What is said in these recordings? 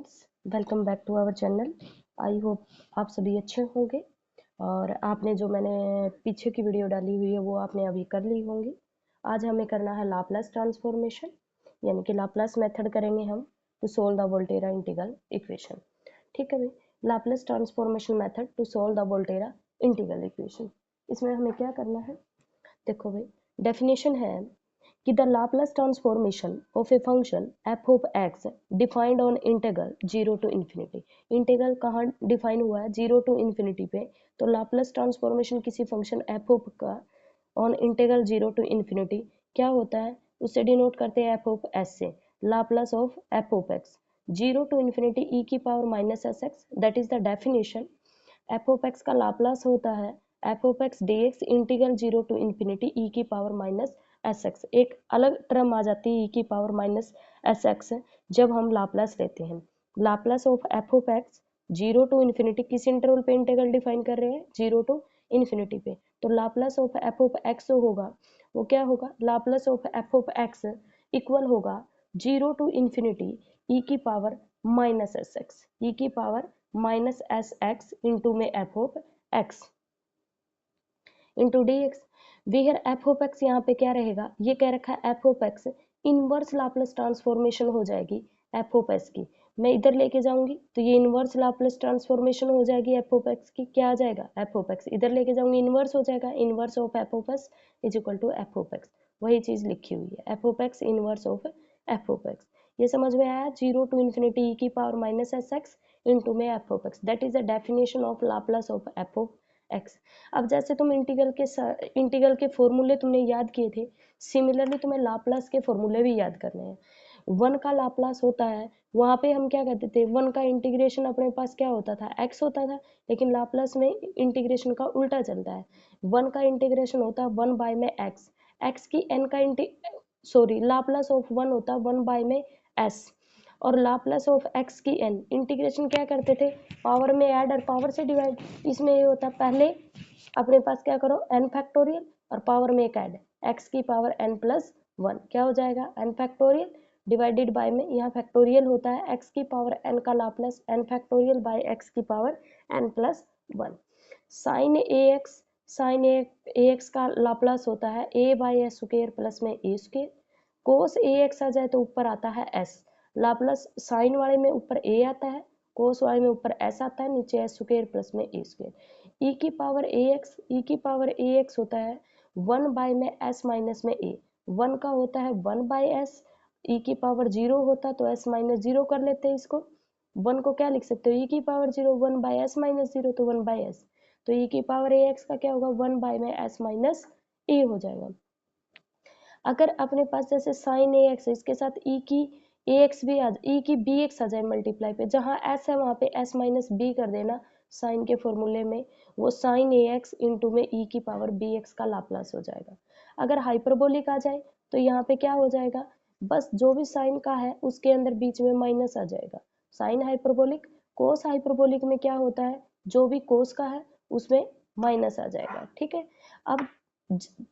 Friends, welcome back to our channel. I hope आप सभी अच्छे होंगे और आपने जो मैंने पीछे की वीडियो डाली हुई है वो आपने अभी कर ली होंगी। आज हमें करना है लाप्लास ट्रांसफॉर्मेशन, यानी कि लाप्लास मेथड करेंगे हम to solve the Volterra integral equation. ठीक है भाई, Laplace transformation method to solve the Volterra integral equation. इसमें हमें क्या करना है, देखो भाई, डेफिनेशन है कि the Laplace transformation of a function f of x defined on integral 0 to infinity. Integral कहाँ डिफाइन हुआ है? 0 टू इन्फिनिटी पे। तो लाप्लास ट्रांसफॉर्मेशन किसी फंक्शन एफ ऑफ का ऑन इंटीग्रल 0 टू इन्फिनिटी क्या होता है, उससे डिनोट करते हैं एफ ऑफ एस से। Laplace of f of x 0 to infinity e की power minus s x, that is the definition. F of x का लाप्लास होता है f of x d x integral 0 to infinity e की power minus s x. एक अलग term आ जाती है ई की पावर माइनस एस एक्स जब हम लाप्लास लेते हैं। Laplace of f of x 0 to infinity किस इंटरवल पे इंटीग्रल डिफाइन कर रहे हैं? 0 टू इन्फिनिटी पे। तो Laplace of f of x होगा, वो क्या होगा? Laplace of f of x equal होगा 0 टू इन्फिनिटी ई की power minus s x, e की power minus s x into में f of x into d x. Where f of x यहाँ पे क्या रहेगा, ये कह रखा है f of x inverse Laplace transformation हो जाएगी एफ ऑफ एक्स की। मैं इधर लेके जाऊंगी तो ये इनवर्स लाप्लास ट्रांसफॉर्मेशन हो जाएगी एफ ऑफ एक्स की। क्या आ जाएगा? F of x. इधर लेके जाऊंगी इनवर्स हो जाएगा, inverse of f of x is equal to f of x. वही चीज लिखी हुई है, f of x inverse of f of x. ये समझ में आया? 0 टू इन्फिनिटी ई की power minus s x into में f of x, that is the definition of Laplace of f of x. अब जैसे तुम इंटीग्रल के फॉर्मूले तुमने याद किए थे, सिमिलरली तुम्हें लाप्लास के फॉर्मूले भी याद करने हैं। वन का लाप्लास होता है, वहाँ पे हम क्या कहते थे, वन का इंटीग्रेशन अपने पास क्या होता था? एक्स होता था। लेकिन लाप्लास में इंटीग्रेशन का उल्टा चलता है, वन का इंटीग्रेशन होता है वन बाय में एक्स, एक्स की एन का लाप्लास ऑफ वन होता है वन बाय में एस, और लाप्लास ऑफ एक्स की एन इंटीग्रेशन क्या करते थे? पावर में ऐड और पावर से डिवाइड। इसमें ये होता है पहले अपने पास क्या करो, एन फैक्टोरियल और पावर में एक ऐड, एक्स की पावर एन प्लस वन, क्या हो जाएगा? एन फैक्टोरियल डिवाइडेड बाय में यहाँ फैक्टोरियल होता है एक्स की पावर एन का Laplace n factorial by x की power n plus one. Sine a x, sine a x का लाप्लास होता है a by s square plus में a square. Cos A x आ जाए तो ऊपर आता है एस, लाप्लास साइन वाले में ऊपर ए आता है, कोस वाले में ऊपर एस आता है, नीचे एस स्क्वायर प्लस में ए स्क्वायर। ई की पावर ए एक्स, ई की पावर ए एक्स होता है वन बाय में एस माइनस में ए, वन का होता है वन बाय एस, ई की पावर जीरो होता तो एस माइनस जीरो कर लेते हैं इसको। वन को क्या लिख सकते हो? ई की power zero one by S minus zero, तो वन बाय एस। तो ई की पावर ए एक्स का क्या होगा? वन बाय में एस माइनस ए हो जाएगा। अगर अपने पास जैसे साइन ए एक्स, इसके साथ ई की ए एक्स भी ई की बी एक्स आ जाए मल्टीप्लाई पे, जहाँ एस है वहाँ पे एस माइनस बी कर देना साइन के फॉर्मूले में, वो साइन ए एक्स इंटू में ई की पावर बी एक्स का लाप्लास हो जाएगा। अगर हाइपरबोलिक आ जाए तो यहाँ पे क्या हो जाएगा, बस जो भी साइन का है उसके अंदर बीच में माइनस आ जाएगा। साइन हाइपरबोलिक, कोस हाइपरबोलिक में क्या होता है, जो भी कोस का है उसमें माइनस आ जाएगा। ठीक है, अब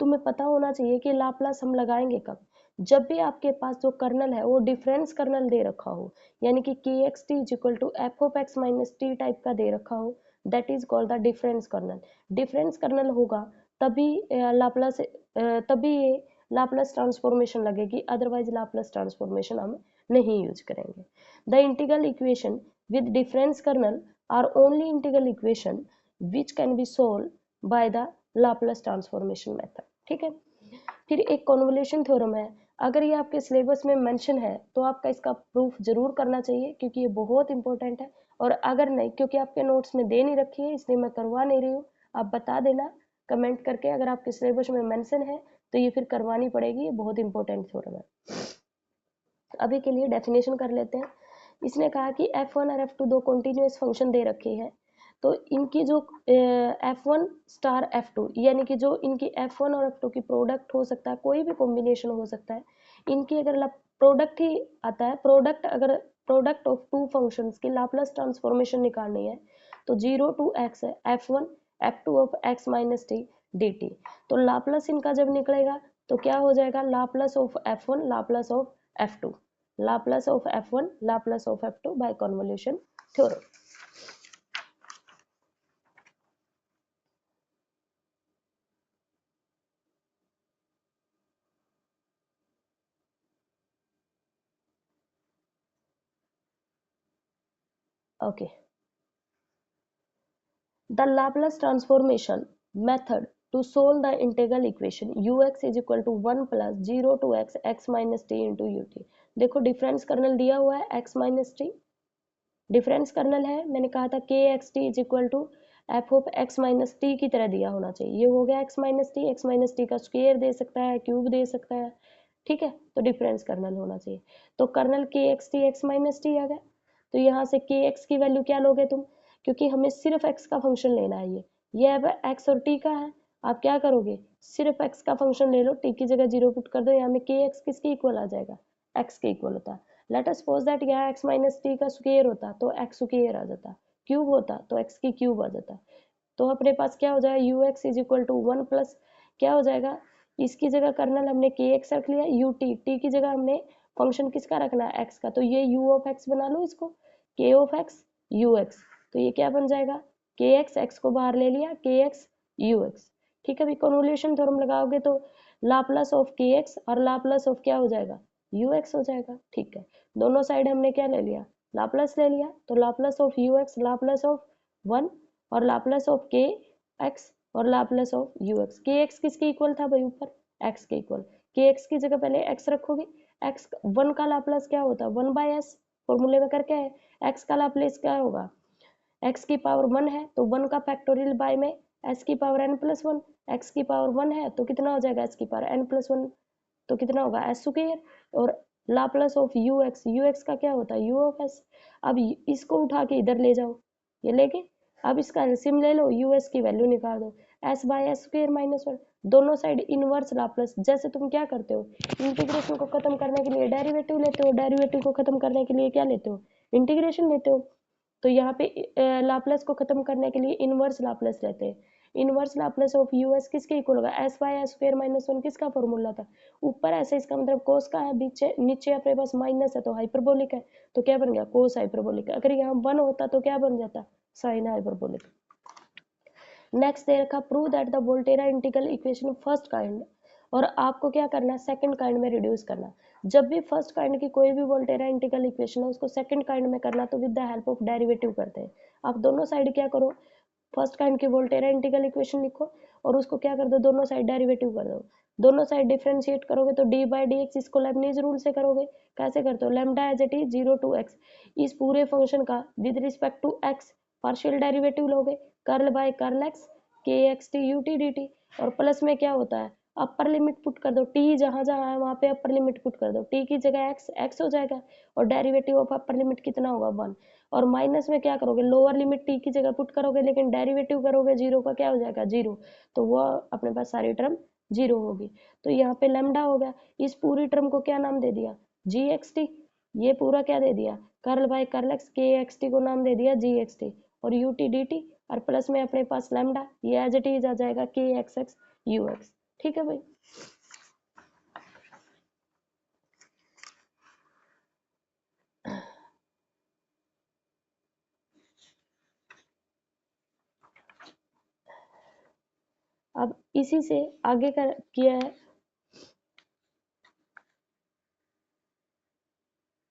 तुम्हें पता होना चाहिए कि लाप्लास हम लगाएंगे कब, जब भी आपके पास जो कर्नल है वो डिफरेंस कर्नल दे रखा हो, यानी कि k x t is equal to f of x minus t type का दे रखा हो, that is called the difference kernel. Difference kernel होगा तभी लाप्लास तभी लाप्लास ट्रांसफॉर्मेशन लगेगी, अदरवाइज लाप्लास ट्रांसफॉर्मेशन हम नहीं यूज करेंगे। The integral equation with difference kernel are only integral equation which can be solve by the Laplace transformation method. ठीक है, फिर एक कॉन्वोल्यूशन थ्योरम है, अगर ये आपके सिलेबस में मेंशन है तो आपका इसका प्रूफ जरूर करना चाहिए, क्योंकि ये बहुत इंपॉर्टेंट है। और अगर नहीं, क्योंकि आपके नोट्स में दे नहीं रखी है इसलिए मैं करवा नहीं रही हूँ, आप बता देना कमेंट करके, अगर आपके सिलेबस में मेंशन है तो ये फिर करवानी पड़ेगी, ये बहुत इंपॉर्टेंट थ्योरम है। अभी के लिए डेफिनेशन कर लेते हैं। इसने कहा कि f1 और f2 दो कॉन्टिन्यूस फंक्शन दे रखे हैं, तो इनकी जो f1 स्टार f2, यानी कि जो इनकी f1 और f2 की प्रोडक्ट हो सकता है, कोई भी कॉम्बिनेशन हो सकता है, इनकी अगर प्रोडक्ट ही आता है, अगर प्रोडक्ट ऑफ टू फंक्शंस की लाप्लास ट्रांसफॉर्मेशन निकालनी है तो 0 टू x है f1 f2 of x minus t dt। तो लाप्लास इनका जब निकलेगा तो क्या हो जाएगा, Laplace of f1 Laplace of f2, Laplace of f1 Laplace of f2 by convolution theorem. Okay, the Laplace transformation method to solve the integral equation ux is equal to 1 plus 0 to x x minus t into ut। देखो difference kernel दिया हुआ है x minus t, difference kernel है, मैंने कहा था के x t is equal to f of x minus t की तरह दिया होना चाहिए। ये हो गया एक्स माइनस टी का स्क्वायर दे सकता है, क्यूब दे सकता है, ठीक है, तो डिफरेंस कर्नल होना चाहिए। तो कर्नल के x t x minus t आ गया, तो यहाँ से के एक्स की वैल्यू क्या लोगे तुम, क्योंकि हमें सिर्फ एक्स का फंक्शन लेना है, ये अब एक्स और टी का है, आप क्या करोगे, सिर्फ एक्स का फंक्शन ले लो, टी की जगह 0 पुट कर दो, यहाँ में के एक्स किसके इक्वल आ जाएगा, एक्स के इक्वल होता है। लेट अस सपोज दैट यहाँ x माइनस टी का स्क्वायर होता तो x स्क्वायर आ जाता, क्यूब होता तो x की क्यूब आ जाता, तो अपने पास क्या हो जाएगा u x is equal to 1 plus क्या हो जाएगा, इसकी जगह कर्नल हमने के एक्स रख लिया, यू टी, टी की जगह हमने फंक्शन किसका रखना है, एक्स का, तो ये यू ऑफ एक्स बना लो इसको, के ऑफ एक्स यू एक्स, तो ये क्या बन जाएगा के एक्स, एक्स को बाहर ले लिया, के एक्स यू एक्स, ठीक है। अभी कन्वोल्यूशन थ्योरम लगाओगे तो लाप्लास ऑफ के एक्स और लाप्लास ऑफ क्या हो जाएगा यू एक्स हो जाएगा, ठीक है। दोनों साइड हमने क्या ले लिया, लाप्लास ले लिया, तो Laplace of you x Laplace of 1 और लाप्लास ऑफ के एक्स और Laplace of you x. K x किसके इक्वल था भाई, ऊपर एक्स के इक्वल, के एक्स की जगह पहले एक्स रखोगे, एक्स 1 का लाप्लास क्या होता है 1 बाय एस, फॉर्मूले में करके है, एक्स का लाप्लास क्या होगा, एक्स की पावर 1 है तो 1 का फैक्टोरियल बाय में एस की पावर n प्लस 1, एक्स की पावर 1 है तो कितना हो जाएगा एस की पावर n प्लस 1, तो कितना होगा एस स्क्वायर, और लाप्लास ऑफ यू एक्स का क्या होता है यू ऑफ एस। अब इसको उठा के इधर ले जाओ, ये लेके अब इसका एलसीएम ले लो, यू एस की वैल्यू निकाल दो, S by S square minus 1, दोनों साइड इनवर्स लाप्लास, जैसे तुम क्या करते हो इंटीग्रेशन को खत्म करने के लिए डेरिवेटिव लेते हो, डेरिवेटिव को खत्म करने के लिए क्या लेते हो इंटीग्रेशन लेते हो, तो यहाँ पे लाप्लास को खत्म करने के लिए इनवर्स लाप्लास लेते हैं, inverse Laplace of U S किसके इक्वल होगा S by S square minus 1, किसका फॉर्मूला था ऊपर ऐसे, इसका मतलब कोस का है, बीच नीचे अपने पास माइनस है तो हाइपरबोलिक है, तो क्या बन गया कोस हाइपरबोलिक, अगर यहाँ 1 होता तो क्या बन जाता साइन हाइपरबोलिक। नेक्स्ट दे रखा prove that the Volterra integral equation first kind, और आपको क्या करना है सेकंड काइंड में रिड्यूस करना, जब भी फर्स्ट काइंड की कोई भी वोल्टेरा इंटीग्रल इक्वेशन है उसको सेकंड काइंड में करना तो with the help of derivative करते हैं। आप दोनों साइड क्या करो, फर्स्ट काइंड की वोल्टेरा इंटीग्रल इक्वेशन लिखो और उसको क्या कर दो दोनों साइड डेरिवेटिव कर दो, दोनों साइड डिफरेंशिएट करोगे तो डी बाई डी एक्स, इसको लेबनीज रूल से करोगे, कैसे करते हो lambda as it is 0 to x, इस पूरे फंक्शन का with respect to x partial derivative लोगे, curl by curl x k x t u t d t, और प्लस में क्या होता है अपर लिमिट पुट कर दो, टी जहां जहां है वहां पे अपर लिमिट पुट कर दो, टी की जगह एक्स एक्स हो जाएगा और डेरिवेटिव ऑफ अपर लिमिट कितना होगा 1, और माइनस में क्या करोगे लोअर लिमिट टी की जगह पुट करोगे लेकिन डेरिवेटिव करोगे 0 का क्या हो जाएगा 0, तो वो अपने पास सारी टर्म 0 होगी, तो यहाँ पे लैम्डा हो गया, इस पूरी टर्म को क्या नाम दे दिया जी एक्स टी, ये पूरा क्या दे दिया curl by curl x, k x T को नाम दे दिया जी एक्स टी और यू टी डी टी, और प्लस में अपने पास लैम्डा, ये एज इट इज आ जाएगा के एक्स एक्स यू एक्स, ठीक है भाई। अब इसी से आगे का किया है,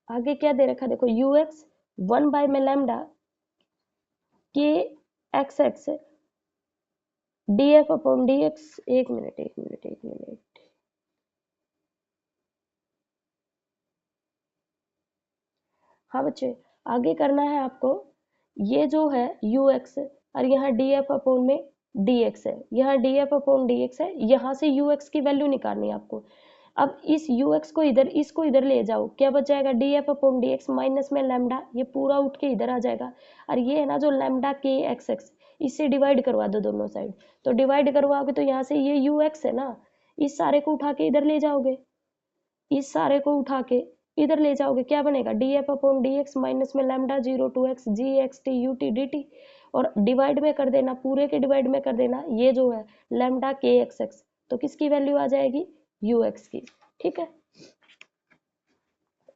आगे क्या दे रखा देखो यू एक्स 1 बाय में लैम्डा के x x D f upon d x, एक मिनट, हाँ बच्चे आगे करना है आपको, ये जो है यू एक्स और यहाँ डी एफ अपॉन में डी एक्स है, यहाँ D f upon d x है, यहाँ से यू एक्स की वैल्यू निकालनी है आपको। अब इस यू एक्स को इधर, इसको इधर ले जाओ, क्या बच जाएगा D f upon d x minus में लैम्डा, ये पूरा उठ के इधर आ जाएगा, और ये है ना जो लैम्डा के एक्स एक्स, इससे डिवाइड करवा दो दोनों साइड, तो डिवाइड करवाओगे तो यहाँ से ये यू एक्स है ना, इस सारे को उठा के इधर ले जाओगे, इस सारे को उठा के इधर ले जाओगे, क्या बनेगा d f upon d x minus में lambda 0 to x g x t u t d t, और डिवाइड में कर देना, पूरे के डिवाइड में कर देना, ये जो है लैम्डा के एक्स एक्स, तो किसकी वैल्यू आ जाएगी यू एक्स की, ठीक है।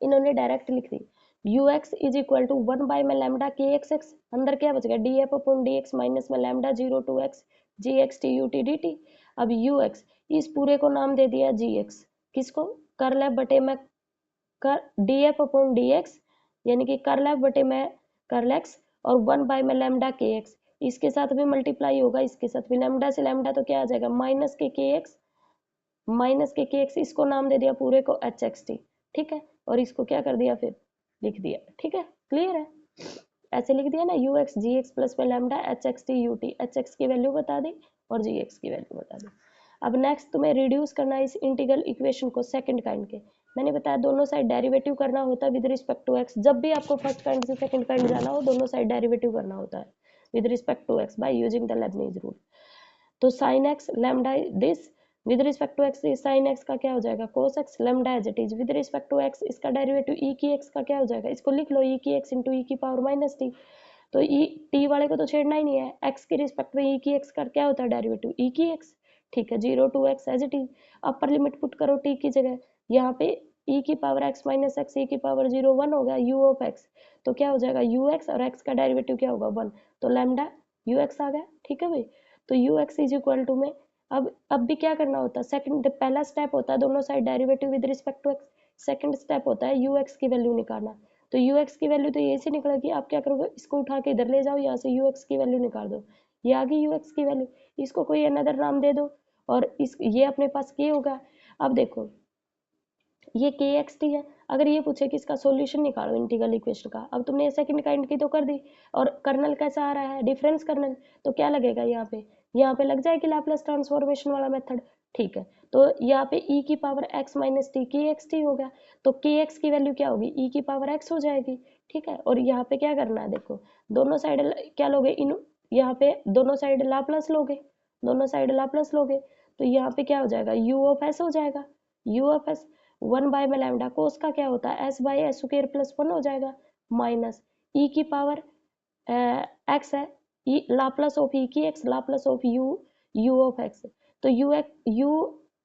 इन्होंने डायरेक्ट लिख दी u x is equal to 1 by में लैम्डा के एक्स एक्स, अंदर क्या बच गया d f upon d x minus में lambda 0 to x g x t u t d t. अब यू एक्स इस पूरे को नाम दे दिया जी एक्स, किसको कर लैब बटे में कर D f upon d x यानी कि कर लैब बटे में कर एक्स और 1 बाय में लैम्डा के एक्स, इसके साथ भी मल्टीप्लाई होगा इसके साथ भी, लैम्डा से लैम्डा तो क्या आ जाएगा माइनस के एक्स माइनस के एक्स, इसको नाम दे दिया पूरे को एच एक्स टी, ठीक है, और इसको क्या कर दिया फिर लिख दिया, ठीक है क्लियर है, ऐसे लिख दिया ना u x g x plus में lambda h x t u t, h x की वैल्यू बता दी और जी एक्स की वैल्यू बता दी। अब नेक्स्ट तुम्हें रिड्यूस करना है इस इंटीग्रल इक्वेशन को सेकंड काइंड के, मैंने बताया दोनों साइड डेरिवेटिव करना होता है विद रिस्पेक्ट टू एक्स, जब भी आपको फर्स्ट काइंड से सेकंड काइंड जाना हो दोनों साइड डेरिवेटिव करना होता है with respect to x by using the Leibniz rule. तो sine x lambda this with respect to x, sine x का क्या हो जाएगा cos x lambda as it is with respect to x, इसका derivative e की x का क्या हो जाएगा, इसको लिख लो ई की एक्स इंटू ई की पावर माइनस टी, तो ई टी वाले को तो छेड़ना ही नहीं है, एक्स के रिस्पेक्ट में ई की एक्स का क्या होता है डेरिवेटिव ई की एक्स, ठीक है 0 to x as it is, upper limit put करो टी की जगह, यहाँ पे ई की power x minus x e की पावर 0 1 हो गया यू ऑफ एक्स, तो क्या हो जाएगा यू एक्स और एक्स का डेरिवेटिव क्या होगा 1, तो लैम्डा यू एक्स आ गया, ठीक है भाई, तो u x is equal to में अब भी क्या करना होता है, सेकंड पहला स्टेप होता है दोनों side derivative with respect to x, second step होता है यू एक्स की वैल्यू निकालना, तो यू एक्स की वैल्यू तो यही से निकलेगी, आप क्या करोगे इसको उठा के इधर ले जाओ, यहाँ से यू एक्स की वैल्यू निकाल दो, ये आ गई यू एक्स की वैल्यू, इसको कोई अनदर नाम दे दो और इस ये अपने पास के होगा। अब देखो ये के एक्स टी है, अगर ये पूछे कि इसका सॉल्यूशन निकालो इंटीग्रल इक्वेशन का, अब तुमने सेकंड काइंड की तो कर दी और कर्नल कैसा आ रहा है डिफरेंस कर्नल, तो क्या लगेगा यहाँ पे लग जाएगी लैपलेस ट्रांसफॉर्मेशन वाला मेथड, ठीक है, तो यहाँ पे e की पावर x माइनस टी के एक्स टी हो गया, तो के एक्स की वैल्यू क्या होगी e की पावर x हो जाएगी, ठीक है, और यहाँ पे क्या करना है देखो दोनों साइड क्या लोगे इन, यहाँ पे दोनों साइड लाप्लास लोगे, दोनों साइड लाप्लास लोगे, तो यहाँ पे क्या हो जाएगा u ऑफ s हो जाएगा, u ऑफ s 1 बाय में लैम्डा कोस का क्या होता है s by S square plus 1 हो जाएगा माइनस e की पावर x है e लाप्लास ऑफ e की x Laplace of u of x, तो u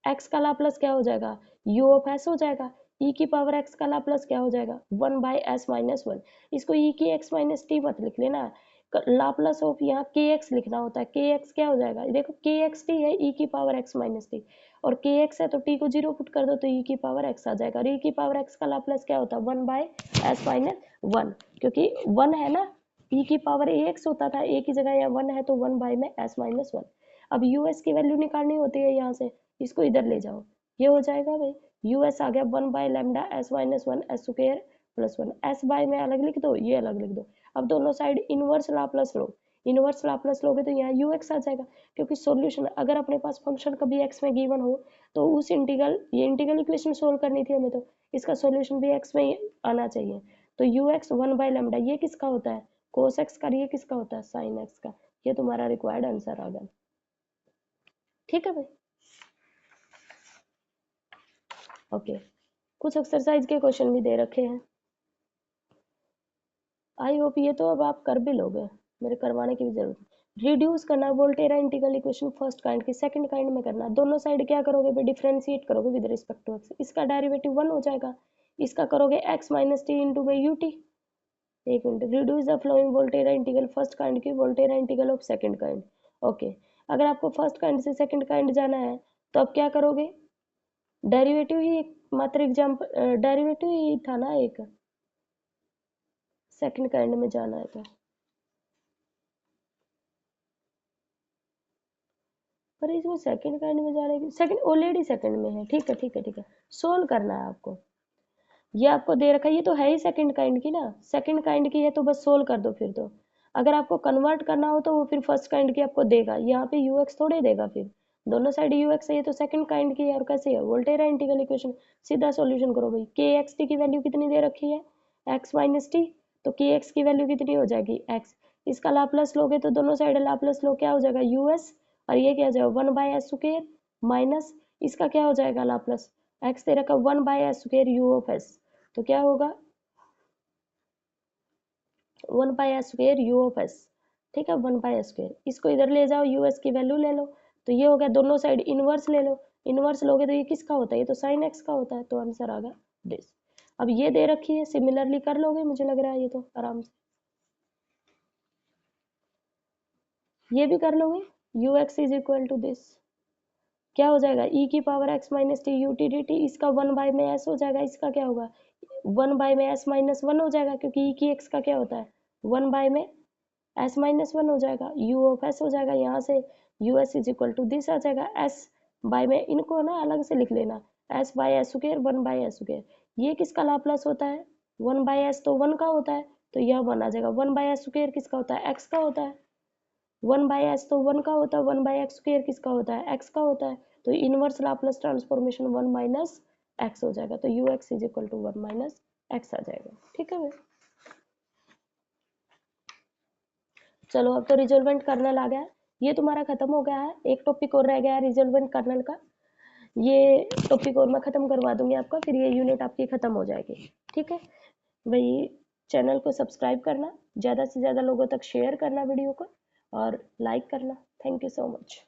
x का लाप्लास क्या हो जाएगा u ऑफ s हो जाएगा, e की पावर x का लाप्लास क्या हो जाएगा 1 बाय s माइनस 1, इसको e की x माइनस टी मत लिख लेना, लाप्लास ऑफ यहाँ के एक्स लिखना होता है, के एक्स क्या हो जाएगा देखो के एक्स टी है ई की पावर एक्स माइनस टी, और के एक्स है तो टी को 0 पुट कर दो तो ई की पावर एक्स आ जाएगा, और ई की पावर एक्स का लाप्लास क्या होता है 1 बाय एस माइनस 1, क्योंकि 1 है ना, ई की पावर ए एक्स होता था, ए की जगह यहाँ 1 है तो 1 बाय में एस माइनस 1, अब यू एस की वैल्यू निकालनी होती है यहाँ से, इसको इधर ले जाओ, ये हो जाएगा भाई यू एस आ गया 1 by lambda s minus 1 s square plus 1, s by में अलग लिख दो ये अलग लिख दो, अब दोनों साइड इनवर्स लाप्लास लो, इनवर्स लाप्लास लोगे तो यहाँ यू एक्स आ जाएगा, क्योंकि सॉल्यूशन अगर अपने पास फंक्शन कभी एक्स में गिवन हो तो उस इंटीग्रल ये इंटीग्रल इक्वेशन सोल्व करनी थी हमें, तो इसका सॉल्यूशन भी एक्स में ही आना चाहिए, तो यू एक्स 1 बाय लैम्डा ये किसका होता है कोस एक्स का, ये किसका होता है साइन एक्स का, ये तुम्हारा रिक्वायर्ड आंसर आ गया, ठीक है भाई ओके। कुछ एक्सरसाइज के क्वेश्चन भी दे रखे हैं, आई होप ये तो अब आप कर भी लोगे, मेरे करवाने की भी जरूरत नहीं। रिड्यूस करना Volterra integral equation first kind की सेकंड काइंड में करना, दोनों साइड क्या करोगे भाई डिफरेंशिएट करोगे विद रिस्पेक्ट टू एक्स, इसका डेरिवेटिव 1 हो जाएगा, इसका करोगे x माइनस टी इंटू में यू टी, एक मिनट, reduce the following Volterra integral first kind की Volterra integral of second kind, okay, अगर आपको फर्स्ट काइंड से सेकंड काइंड जाना है तो आप क्या करोगे डेरिवेटिव ही मात्र एग्जाम्पल डेरिवेटिव ही था ना एक, सेकंड काइंड में जाना है तो, पर इसमें सेकंड काइंड में जाने की सेकंड ऑलरेडी सेकंड में है, ठीक है ठीक है ठीक है, सोल्व करना है आपको, ये आपको दे रखा है ये तो है ही सेकंड काइंड की ना, सेकंड काइंड की है तो बस सोल्व कर दो फिर, तो अगर आपको कन्वर्ट करना हो तो वो फिर फर्स्ट काइंड की आपको देगा, यहाँ पे यू एक्स थोड़े देगा, फिर दोनों साइड यू एक्स है, ये तो सेकंड काइंड की है, और कैसे है वोल्टेरा इंटीग्रल इक्वेशन, सीधा सॉल्यूशन करो भाई, के एक्स टी की वैल्यू कितनी दे रखी है एक्स माइनस टी, तो के एक्स की वैल्यू कितनी हो जाएगी एक्स, इसका लाप्लास लोगे तो दोनों साइड लाप्लास लो क्या हो जाएगा यू एस, और ये क्या हो जाएगा 1 बाय एस स्क्वायर माइनस इसका क्या हो जाएगा लाप्लास एक्स दे रखा 1 by S square you of S, तो क्या होगा 1 by S square you of S, ठीक है 1 बाय एस स्क्वायर, इसको इधर ले जाओ यू एस की वैल्यू ले लो, तो ये हो गया दोनों साइड इनवर्स ले लो, इनवर्स लोगे तो ये किसका होता है ये तो साइन एक्स का होता है, तो आंसर आ गया दिस, अब ये दे रखी है, सिमिलरली कर लोगे मुझे लग रहा है ये तो आराम से, ये भी कर लोगे। U x is equal to this, क्या हो जाएगा e की power x minus t u t d t, इसका 1 बाय में s हो जाएगा, इसका क्या होगा 1 बाय में s माइनस 1 हो जाएगा, क्योंकि e की x का क्या होता है 1 बाय में s माइनस 1 हो जाएगा, u ऑफ s हो जाएगा, यहाँ से u s is equal to this आ जाएगा, s बाय में, इनको ना अलग से लिख लेना, s by S square 1/s², ये किसका लाप्लास होता है 1/s, तो 1 का होता है, तो यह 1 आ जाएगा, 1/s² किसका होता है x का होता है, 1/s तो 1 का होता है, 1/x² किसका होता है x का होता है, तो inverse Laplace transformation 1 minus x हो जाएगा, तो u x is equal to 1 minus x आ जाएगा। ठीक है भाई, चलो अब तो रिजोल्वेंट कर्नल आ गया है, ये तुम्हारा खत्म हो गया है, एक टॉपिक और रह गया है रिजोल्वेंट कर्नल का, ये टॉपिक और मैं खत्म करवा दूंगी आपका, फिर ये यूनिट आपकी खत्म हो जाएगी। ठीक है भाई, चैनल को सब्सक्राइब करना, ज़्यादा से ज़्यादा लोगों तक शेयर करना वीडियो को, और लाइक करना। Thank you so much.